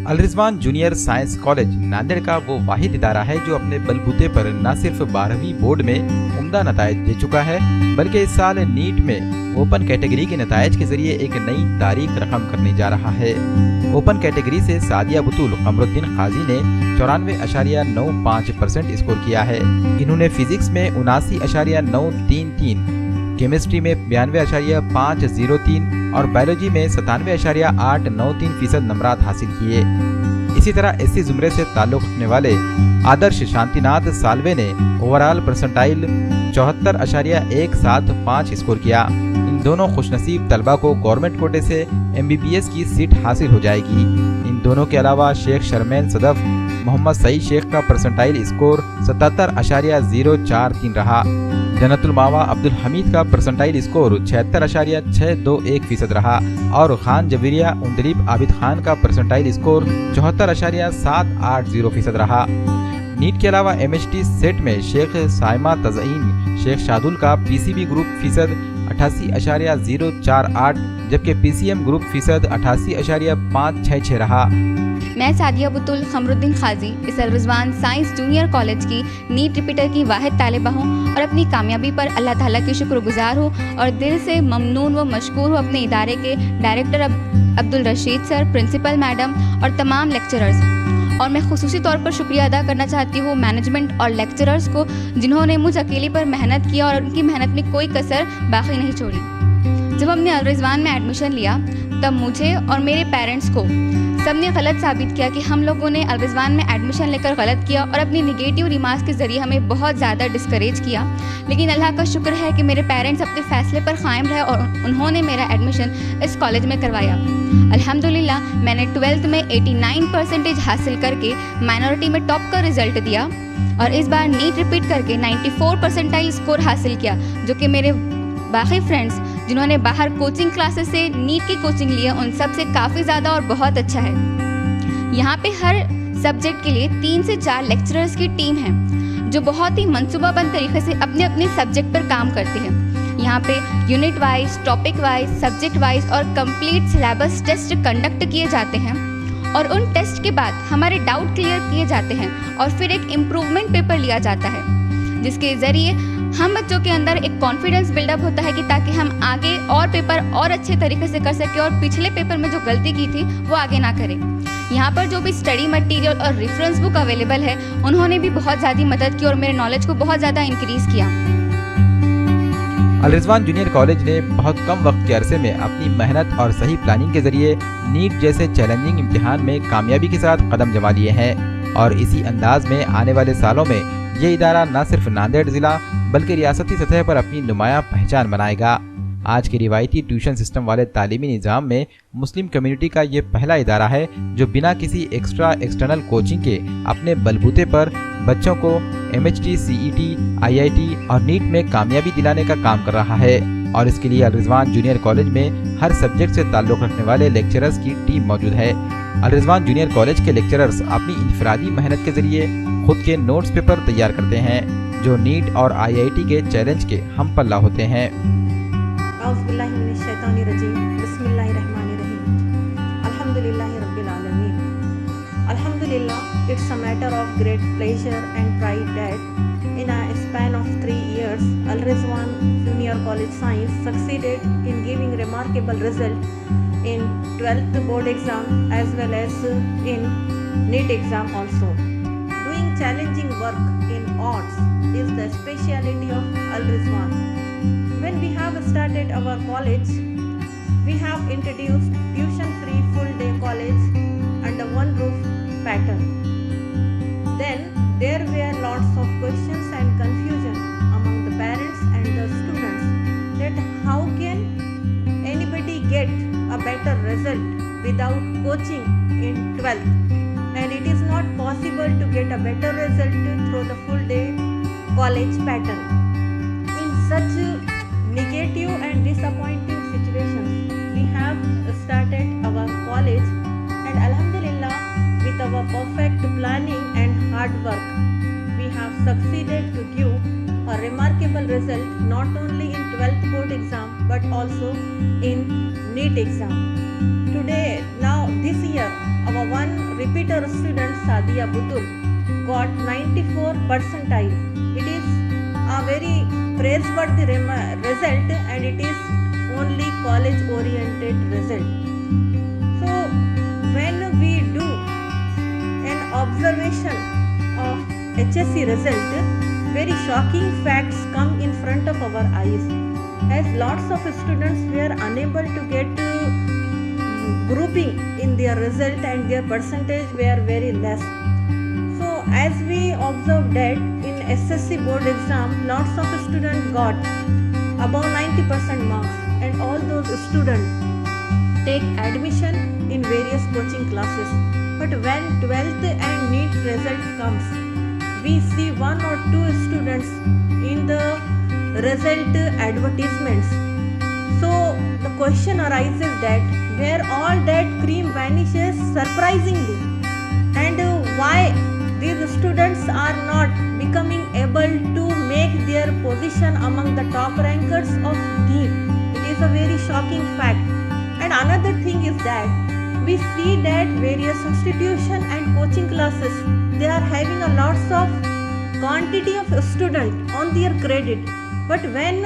अल Rizwan junior science college Nanded का वो वाहिद इदारा है जो अपने बलबूते पर न सिर्फ 12वीं बोर्ड में उम्दा नताइज दे चुका है, बल्कि इस साल नीट में ओपन कैटेगरी के नताइज के जरिए एक नई तारीख रकम करने जा रहा है। ओपन कैटेगरी से सादिया बुतूल कमरुद्दीन काजी ने 94.95% स्कोर किया है। इन्होंने फिजिक्स में 79.933, केमिस्ट्री में 92.503 और बायोलॉजी में 97.893% नंबरात हासिल किए। इसी तरह एससी जुमरे से ताल्लुक रखने वाले आदर्श शांतिनाथ सालवे ने ओवरऑल परसेंटाइल 74.175 स्कोर किया। इन दोनों खुशनसीब तलबा को गवर्नमेंट कोटे से MBBS की सीट हासिल हो जाएगी। इन दोनों के अलावा शेख शर्मैन सदफ मोहम्मद सईद शेख का परसेंटाइल स्कोर 77.043 रहा। जन्नतुल मावा अब्दुल हमीद का परसेंटाइल स्कोर 76.621% रहा और खान जबीरिया उंदलीब आबिद खान का परसेंटाइल स्कोर 74.780% रहा। नीट के अलावा MHT सेट में शेख साइमा तज़ईन शेख शादुल का PCB ग्रुप फीसद 88.048 जबकि PCM ग्रुप फीसद 88.566 रहा। मैं सादिया बुतुल कमरुद्दीन काजी इस अल रिजवान साइंस जूनियर कॉलेज की नीट रिपीटर की वाहिद तालिबा हूँ और अपनी कामयाबी पर अल्लाह ताला की शुक्रगुजार हूँ और दिल से ममनून व मशकूर हूँ अपने इदारे के director Abdul Rashid sir, principal madam और तमाम लेक्चरर्स। और मैं खुसूसी तौर पर शुक्रिया अदा करना चाहती हूँ मैनेजमेंट और लेक्चरर्स को जिन्होंने मुझ अकेली पर मेहनत किया और उनकी मेहनत में कोई कसर बाकी नहीं छोड़ी। जब हमने अल रिजवान में एडमिशन लिया तब मुझे और मेरे पेरेंट्स को सबने गलत साबित किया कि हम लोगों ने अल रिजवान में एडमिशन लेकर गलत किया और अपनी निगेटिव रिमार्क्स के ज़रिए हमें बहुत ज़्यादा डिस्करेज किया। लेकिन अल्लाह का शुक्र है कि मेरे पेरेंट्स अपने फ़ैसले पर कायम रहे और उन्होंने मेरा एडमिशन इस कॉलेज में करवाया। अल्हम्दुलिल्लाह मैंने 12th में 89% हासिल करके माइनॉरिटी में टॉप का रिजल्ट दिया और इस बार नीट रिपीट करके 94 परसेंटाइल स्कोर हासिल किया, जो कि मेरे बाकी फ्रेंड्स जिन्होंने बाहर कोचिंग क्लासेस से नीट की कोचिंग ली है उन सब से काफ़ी ज़्यादा और बहुत अच्छा है। यहाँ पे हर सब्जेक्ट के लिए 3 से 4 लेक्चरर्स की टीम है जो बहुत ही मंसूबाबंद तरीके से अपने अपने सब्जेक्ट पर काम करते हैं। यहाँ पे unit wise, topic wise, subject wise और कंप्लीट सिलेबस टेस्ट कंडक्ट किए जाते हैं और उन टेस्ट के बाद हमारे डाउट क्लियर किए जाते हैं और फिर एक इम्प्रूवमेंट पेपर लिया जाता है जिसके ज़रिए हम बच्चों के अंदर एक कॉन्फिडेंस बिल्डअप होता है कि ताकि हम आगे और पेपर और अच्छे तरीके से कर सकें और पिछले पेपर में जो गलती की थी वो आगे ना करें। यहाँ पर जो भी स्टडी मटेरियल और रेफरेंस बुक अवेलेबल है उन्होंने भी बहुत ज़्यादा मदद की और मेरे नॉलेज को बहुत ज़्यादा इंक्रीज़ किया। अल रिजवान जूनियर कॉलेज ने बहुत कम वक्त के अरसे में अपनी मेहनत और सही प्लानिंग के जरिए नीट जैसे चैलेंजिंग इम्तिहान में कामयाबी के साथ कदम जमा लिए हैं और इसी अंदाज में आने वाले सालों में ये इदारा न सिर्फ नांदेड़ जिला बल्कि रियासती सतह पर अपनी नुमायां पहचान बनाएगा। आज के रिवायती ट्यूशन सिस्टम वाले तालीमी निज़ाम में मुस्लिम कम्युनिटी का ये पहला इदारा है जो बिना किसी एक्सटर्नल कोचिंग के अपने बलबूते पर बच्चों को MHT, CET, IIT और नीट में कामयाबी दिलाने का काम कर रहा है और इसके लिए अल रिजवान जूनियर कॉलेज में हर सब्जेक्ट से ताल्लुक़ रखने वाले लेक्चरर्स की टीम मौजूद है। अल रिजवान जूनियर कॉलेज के लेक्चरर्स अपनी इनफरादी मेहनत के जरिए खुद के नोट्स पेपर तैयार करते हैं जो नीट और IIT के चैलेंज के हम पल्ला होते हैं। Alhamdulillah, it's a matter of great pleasure and pride that in a span of 3 years, Al Rizwan Junior College Science succeeded in giving remarkable result in 12th board exam as well as in NEET exam also. Doing challenging work in arts is the speciality of Al Rizwan. When we have started our college, we have introduced tuition-free full-day college under one roof pattern. Then there were lots of questions and confusion among the parents and the students that how can anybody get a better result without coaching in 12th, and it is not possible to get a better result through the full day college pattern. In such negative and disappointing situations, we have started our college, and Alhamdulillah, with our perfect planning and hard work, we have succeeded to give a remarkable result not only in 12th board exam but also in NEET exam. Today, now this year, our one repeater student Sadia Butul got 94 percentile. It is a very praiseworthy result, and it is only college oriented result. So when we do an observation of HSC result, very shocking facts come in front of our eyes, as lots of students were unable to get grouping in their result and their percentage were very less. So as we observed that in SSC board exam, lots of students got above 90% marks, and all those students take admission in various coaching classes. But when 12th and NEET result comes, we see one or two students in the result advertisements. So the question arises that where all that cream vanishes surprisingly, and why these students are not becoming able to make their position among the top rankers of NEET. It is a very shocking fact. And another thing is that we see that various institutions and coaching classes, they are having a lots of quantity of students on their credit, but when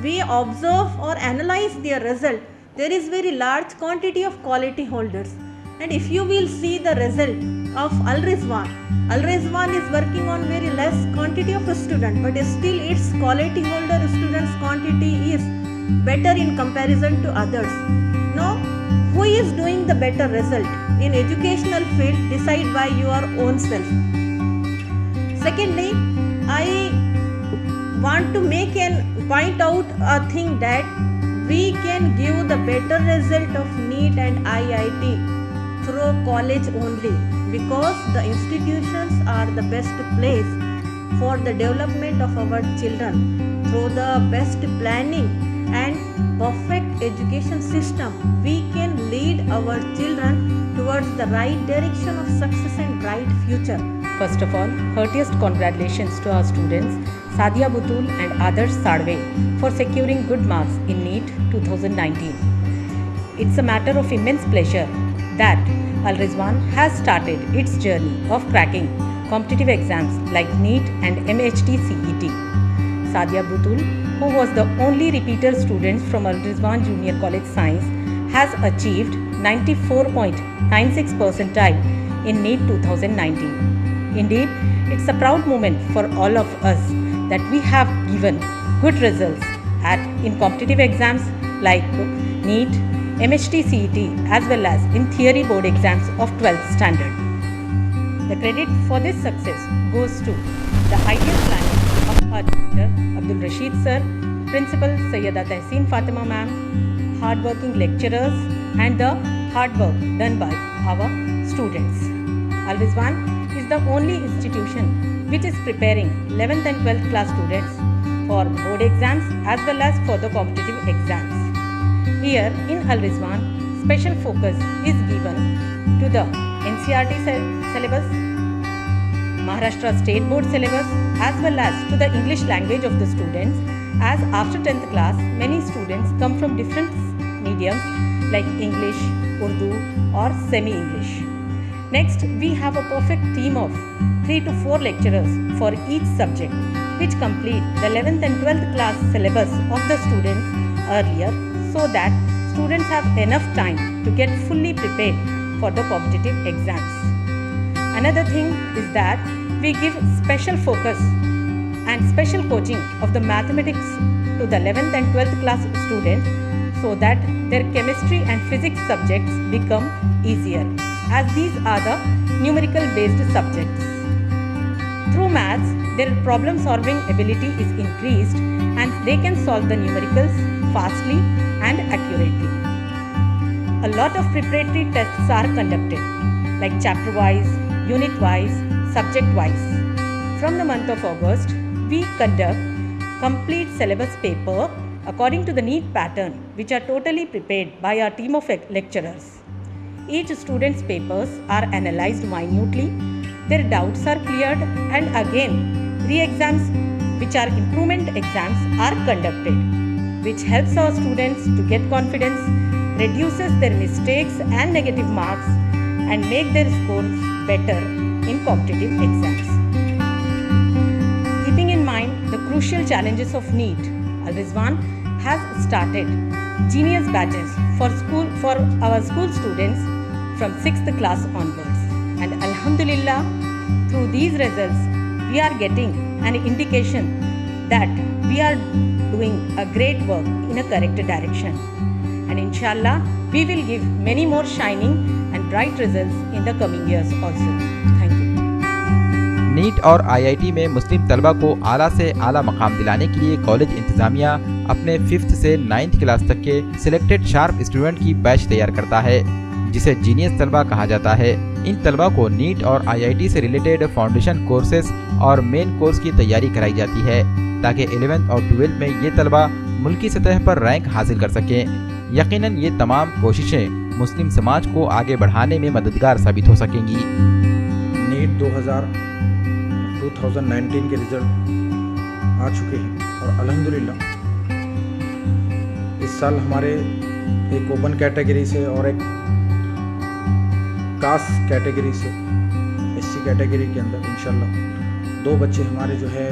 we observe or analyze their result, there is very large quantity of quality holders. And if you will see the result of Al Rizwan is working on very less quantity of students, but still its quality holder students quantity is better in comparison to others. Now, who is doing the better result in educational field? Decide by your own self. Secondly, I want to make and point out a thing that we can give the better result of NEET and IIT through college only, because the institutions are the best place for the development of our children. Through the best planning and perfect education system, we can lead our children towards the right direction of success and bright future. First of all, heartiest congratulations to our students Sadia Butul and Adarsh Sadve for securing good marks in NEET 2019. It's a matter of immense pleasure that Al Rizwan has started its journey of cracking competitive exams like NEET and MHT CET. Sadia Butul, who was the only repeater student from Al Rizwan Junior College Science, has achieved 94.96 percentile in NEET 2019. Indeed, it's a proud moment for all of us that we have given good results in competitive exams like NEET, MHT CET, as well as in theory board exams of 12th standard. The credit for this success goes to the ideal planning of our teacher Abdul Rashid sir, Principal Sayyida Tehseen Fatima ma'am, hardworking lecturers, and the hard work done by our students. Al Rizwan is the only institution which is preparing 11th and 12th class students for board exams as well as for the competitive exams. Here in Al Rizwan, special focus is given to the NCERT syllabus, Maharashtra State Board syllabus, as well as to the English language of the students, as after 10th class, many students come from different mediums like English, Urdu or semi-English. Next, we have a perfect team of 3 to 4 lecturers for each subject, which complete the 11th and 12th class syllabus of the students earlier, so that students have enough time to get fully prepared for the competitive exams. Another thing is that we give special focus and special coaching of the mathematics to the 11th and 12th class students, so that their chemistry and physics subjects become easier, as these are the numerical based subjects. Through maths, their problem solving ability is increased and they can solve the numericals fastly and accurately. A lot of preparatory tests are conducted, like chapter wise, unit wise, subject wise. From the month of August, we conduct complete syllabus paper according to the NEET pattern, which are totally prepared by our team of lecturers. Each student's papers are analyzed minutely, their doubts are cleared, and again re-exams, which are improvement exams, are conducted, which helps our students to get confidence, reduces their mistakes and negative marks, and make their scores better in competitive exams. Keeping in mind the crucial challenges of NEET, Al-Rizwan has started Genius batches for our school students from 6th class onwards. And Alhamdulillah, through these results, we are getting an indication that we are doing a great work in a correct direction. And inshallah, we will give many more shining and bright results in the coming years also. Thank you. NEET और IIT में Muslim तलबा को आला से आला मकाम दिलाने के लिए कॉलेज इंतजामिया अपने 5th से 9th क्लास तक के सिलेक्टेड शार्प स्टूडेंट की बैच तैयार करता है, जिसे जीनियस तलबा कहा जाता है। इन तलबा को नीट और आईआईटी से रिलेटेड फाउंडेशन कोर्सेज और मेन कोर्स की तैयारी कराई जाती है, ताकि 11th और 12th में ये तलबा मुल्की सतह पर रैंक हासिल कर सकें। यकीनन ये तमाम कोशिशें मुस्लिम समाज को आगे बढ़ाने में मददगार साबित हो सकेंगी। नीट 2019 के रिज़ल्ट आ चुके हैं और अल्हम्दुलिल्लाह इस साल हमारे एक ओपन कैटेगरी से और एक कास्ट कैटेगरी से एससी कैटेगरी के अंदर इंशाल्लाह 2 बच्चे हमारे जो है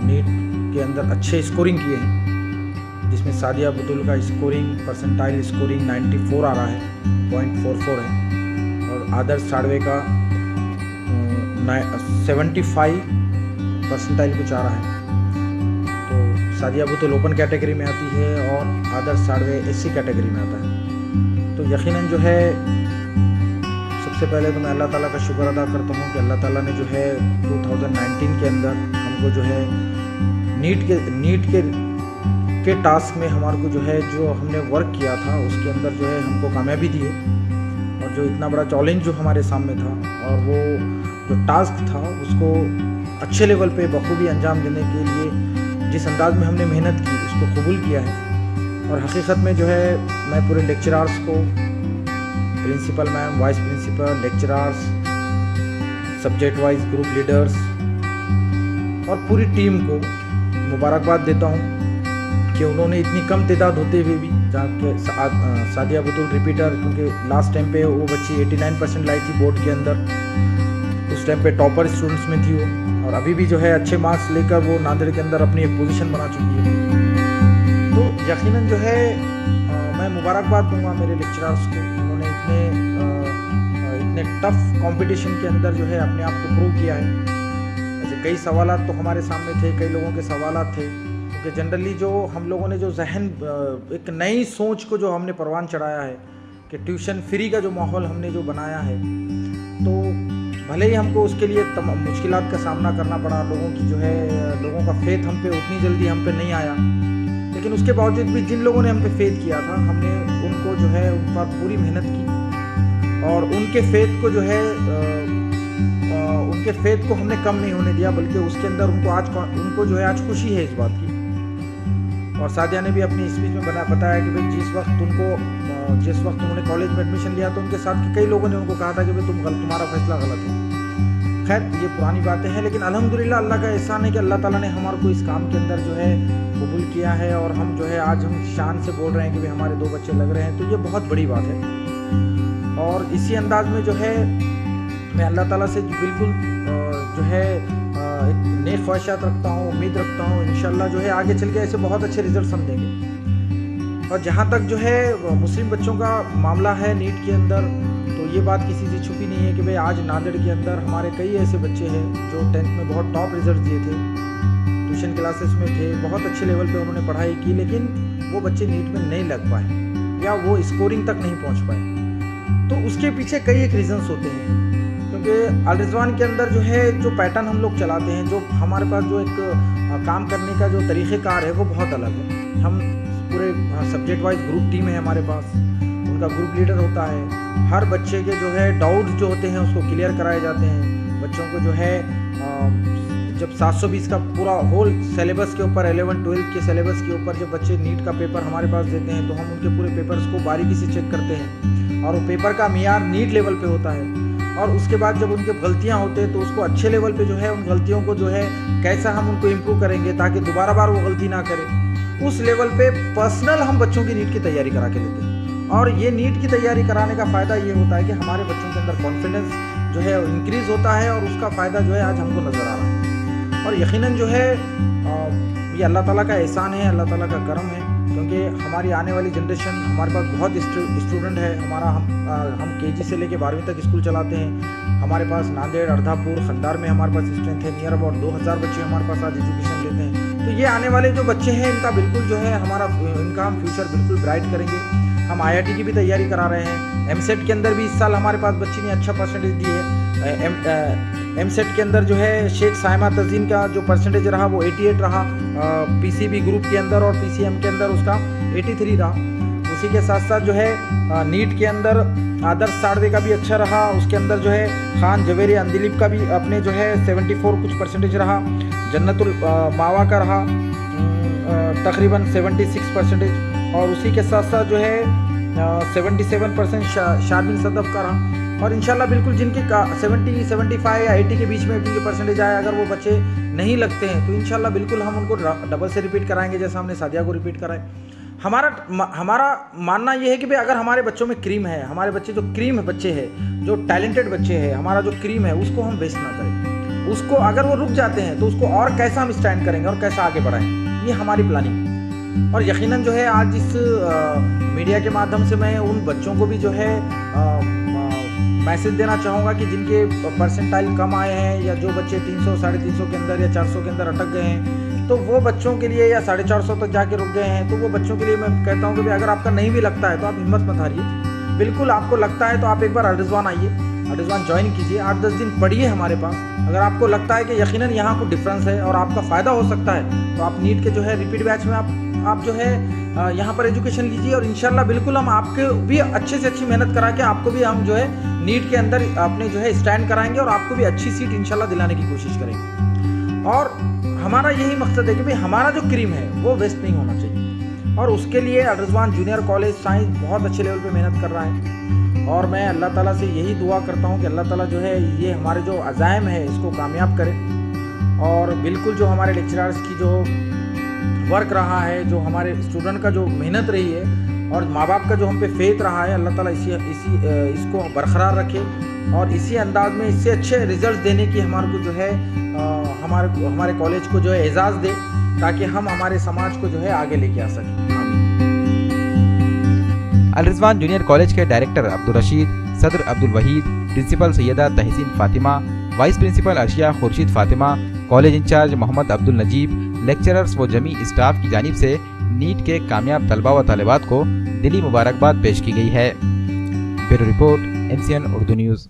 नीट के अंदर अच्छे स्कोरिंग किए हैं, जिसमें सादिया बुतुल का परसेंटाइल स्कोरिंग 94 आ रहा है, 0.44 है, और आदर्श साड़वे का 75 परसेंटाइल कुछ आ रहा है। तो सादिया बुतुल ओपन कैटेगरी में आती है और आदर्श साड़वे एससी कैटेगरी में आता है। तो यकीनन जो है सबसे पहले तो मैं अल्लाह ताला का शुक्र अदा करता हूँ कि अल्लाह ताला ने जो है 2019 के अंदर हमको जो है नीट के टास्क में हमारे को जो है जो हमने वर्क किया था उसके अंदर जो है हमको कामयाबी दी है, और जो इतना बड़ा चैलेंज जो हमारे सामने था और वो जो टास्क था उसको अच्छे लेवल पे बखूबी अंजाम देने के लिए जिस अंदाज में हमने मेहनत की उसको कबूल किया है। और हकीकत में जो है मैं पूरे लेक्चरार्स को, principal ma'am, vice principal, lecturers, subject wise group leaders और पूरी टीम को मुबारकबाद देता हूँ कि उन्होंने इतनी कम तादाद होते हुए भी जाके सादिया बुतुल रिपीटर, क्योंकि लास्ट टाइम पे वो बच्ची 89% लाई थी बोर्ड के अंदर, उस टाइम पे टॉपर स्टूडेंट्स में थी वो, और अभी भी जो है अच्छे मार्क्स लेकर वो नांदेड़ के अंदर अपनी एक पोजीशन बना चुकी है। तो यकीनन जो है मैं मुबारकबाद दूंगा मेरे लेक्चरर्स को, उन्होंने इतने टफ कंपटीशन के अंदर जो है अपने आप को प्रूव किया है। ऐसे कई सवालात तो हमारे सामने थे, कई लोगों के सवालात थे, क्योंकि जनरली जो हम लोगों ने जो जहन एक नई सोच को जो हमने परवान चढ़ाया है कि ट्यूशन फ्री का जो माहौल हमने जो बनाया है, तो भले ही हमको उसके लिए मुश्किलात का सामना करना पड़ा, लोगों का फेथ हम पे उतनी जल्दी हम पे नहीं आया, लेकिन उसके बावजूद भी जिन लोगों ने हम पे फेथ किया था हमने उनको जो है उन पर पूरी मेहनत की, और उनके फेथ को जो है उनके फेथ को हमने कम नहीं होने दिया, बल्कि उसके अंदर उनको जो है आज खुशी है इस बात की। और सादिया ने भी अपनी स्पीच में बताया कि भाई जिस वक्त उन्होंने कॉलेज में एडमिशन लिया तो उनके साथ के कई लोगों ने उनको कहा था कि भाई तुम्हारा फैसला गलत है। खैर ये पुरानी बातें हैं, लेकिन अल्हम्दुलिल्लाह अल्लाह का एहसान है कि अल्लाह ताला ने हमारे को इस काम के अंदर जो है कबूल किया है, और हम जो है आज हम शान से बोल रहे हैं कि भाई हमारे 2 बच्चे लग रहे हैं, तो ये बहुत बड़ी बात है। और इसी अंदाज में जो है मैं अल्लाह ताला से बिल्कुल जो है एक नेक ख्वाहिशात रखता हूँ, उम्मीद रखता हूँ इंशाल्लाह जो है आगे चल के ऐसे बहुत अच्छे रिजल्ट हम देंगे। और जहाँ तक जो है मुस्लिम बच्चों का मामला है नीट के अंदर, तो ये बात किसी से छुपी नहीं है कि भाई आज नांदेड़ के अंदर हमारे कई ऐसे बच्चे हैं जो 10th में बहुत टॉप रिजल्ट दिए थे, ट्यूशन क्लासेस में थे, बहुत अच्छे लेवल पे उन्होंने पढ़ाई की, लेकिन वो बच्चे नीट में नहीं लग पाए या वो स्कोरिंग तक नहीं पहुँच पाए। तो उसके पीछे कई एक रीजन्स होते हैं, क्योंकि अल-रिज़वान के अंदर जो है जो पैटर्न हम लोग चलाते हैं, जो हमारे पास जो एक काम करने का जो तरीक़ेकार है वो बहुत अलग है। हम पूरे सब्जेक्ट वाइज ग्रुप टीम है हमारे पास, उनका ग्रुप लीडर होता है, हर बच्चे के जो है डाउट जो होते हैं उसको क्लियर कराए जाते हैं। बच्चों को जो है जब 720 का पूरा होल सिलेबस के ऊपर 11-12 के सिलेबस के ऊपर जब बच्चे नीट का पेपर हमारे पास देते हैं, तो हम उनके पूरे पेपर्स को बारीकी से चेक करते हैं, और वो पेपर का मियार नीट लेवल पे होता है। और उसके बाद जब उनके गलतियां होते हैं तो उसको अच्छे लेवल पे जो है उन गलतियों को जो है कैसा हम उनको इम्प्रूव करेंगे ताकि दोबारा बार वो गलती ना करें, उस लेवल पे पर्सनल हम बच्चों की नीट की तैयारी करा के लेते हैं। और ये नीट की तैयारी कराने का फ़ायदा ये होता है कि हमारे बच्चों के अंदर कॉन्फिडेंस जो है इंक्रीज़ होता है और उसका फ़ायदा जो है आज हमको नज़र आ रहा है। और यकीनन जो है ये अल्लाह ताला का एहसान है, अल्लाह ताला का करम है, क्योंकि हमारी आने वाली जनरेशन, हमारे पास बहुत स्टूडेंट है। हम केजी से लेके 12वीं तक स्कूल चलाते हैं। हमारे पास नांदेड़, अर्धापुर, खंडार में हमारे पास स्ट्रेंथ है। नियर अबाउट 2000 बच्चे हमारे पास आज एजुकेशन लेते हैं। तो ये आने वाले जो बच्चे हैं इनका बिल्कुल जो है इनका हम फ्यूचर बिल्कुल ब्राइट करेंगे। हम IIT की भी तैयारी करा रहे हैं। MSET के अंदर भी इस साल हमारे पास बच्ची ने अच्छा परसेंटेज दी है। MSET के अंदर जो है शेख साइमा तज़ीन का जो परसेंटेज रहा वो 88 रहा। PCB ग्रुप के अंदर और PCM के अंदर उसका 83 रहा। उसी के साथ साथ जो है नीट के अंदर आदर्श साड़वे का भी अच्छा रहा। उसके अंदर जो है खान जवेरी अंदिलीप का भी अपने जो है 74 कुछ परसेंटेज रहा। जन्नतुल मावा का रहा तकरीबन 76 परसेंटेज। और उसी के साथ साथ जो है 77% शारमिन सदफ का रहा। और इंशाल्लाह बिल्कुल जिनके 70, 75 या 80 के बीच में जिनके परसेंटेज आए, अगर वो बच्चे नहीं लगते हैं तो इंशाल्लाह बिल्कुल हम उनको डबल से रिपीट कराएंगे, जैसा हमने सादिया को रिपीट कराए। हमारा मानना ये है कि भाई अगर हमारे बच्चों में क्रीम है, हमारे बच्चे जो क्रीम बच्चे हैं, जो टैलेंटेड बच्चे हैं, हमारा जो क्रीम है उसको हम वेस्ट ना करें। उसको अगर वो रुक जाते हैं तो उसको और कैसा हम स्टैंड करेंगे और कैसा आगे बढ़ाएंगे, ये हमारी प्लानिंग है। और यकीनन जो है आज इस मीडिया के माध्यम से मैं उन बच्चों को भी जो है मैसेज देना चाहूँगा कि जिनके परसेंटाइल कम आए हैं या जो बच्चे 300, 350 के अंदर या 400 के अंदर अटक गए हैं, तो वो बच्चों के लिए या 450 तक जाके रुक गए हैं, तो वो बच्चों के लिए मैं कहता हूँ कि भाई अगर आपका नहीं भी लगता है तो आप हिम्मत मत हारिए। बिल्कुल आपको लगता है तो आप एक बार अल-रिज़वान आइए, अल-रिज़वान ज्वाइन कीजिए, 8-10 दिन पढ़िए हमारे पास। अगर आपको लगता है कि यकीनन यहाँ कुछ डिफरेंस है और आपका फ़ायदा हो सकता है तो आप नीट के जो है रिपीट बैच में आप जो है यहाँ पर एजुकेशन लीजिए। और इंशाल्लाह बिल्कुल हम आपके भी अच्छे से अच्छी मेहनत करा के आपको भी हम जो है नीट के अंदर अपने जो है स्टैंड कराएंगे और आपको भी अच्छी सीट इंशाल्लाह दिलाने की कोशिश करेंगे। और हमारा यही मकसद है कि भाई हमारा जो क्रीम है वो वेस्ट नहीं होना चाहिए। और उसके लिए अल-रिज़वान जूनियर कॉलेज साइंस बहुत अच्छे लेवल पे मेहनत कर रहा है। और मैं अल्लाह ताला से यही दुआ करता हूँ कि अल्लाह ताला जो है ये हमारे जो अज़ाइम है इसको कामयाब करे। और बिल्कुल जो हमारे लेक्चरर्स की जो वर्क रहा है, जो हमारे स्टूडेंट का जो मेहनत रही है और माँ बाप का जो हम पे फेथ रहा है, अल्लाह ताला इसको बरकरार रखे और इसी अंदाज में इससे अच्छे रिजल्ट देने की हमारे को जो है हमारे कॉलेज को जो है एजाज़ दे, ताकि हम हमारे समाज को जो है आगे लेके आ सकें। अल-रिज़वान जूनियर कॉलेज के डायरेक्टर अब्दुल रशीद, सदर Abdul Waheed, principal Syeda Tehseen Fatima, vice principal Arshiya Khursheed Fatima, college incharge Mohammad Abdul Najeeb, lecturers व जमी स्टाफ की जानिब से नीट के कामयाब तलबा व तालिबात को दिली मुबारकबाद पेश की गई है। Bureau report MCN Urdu news.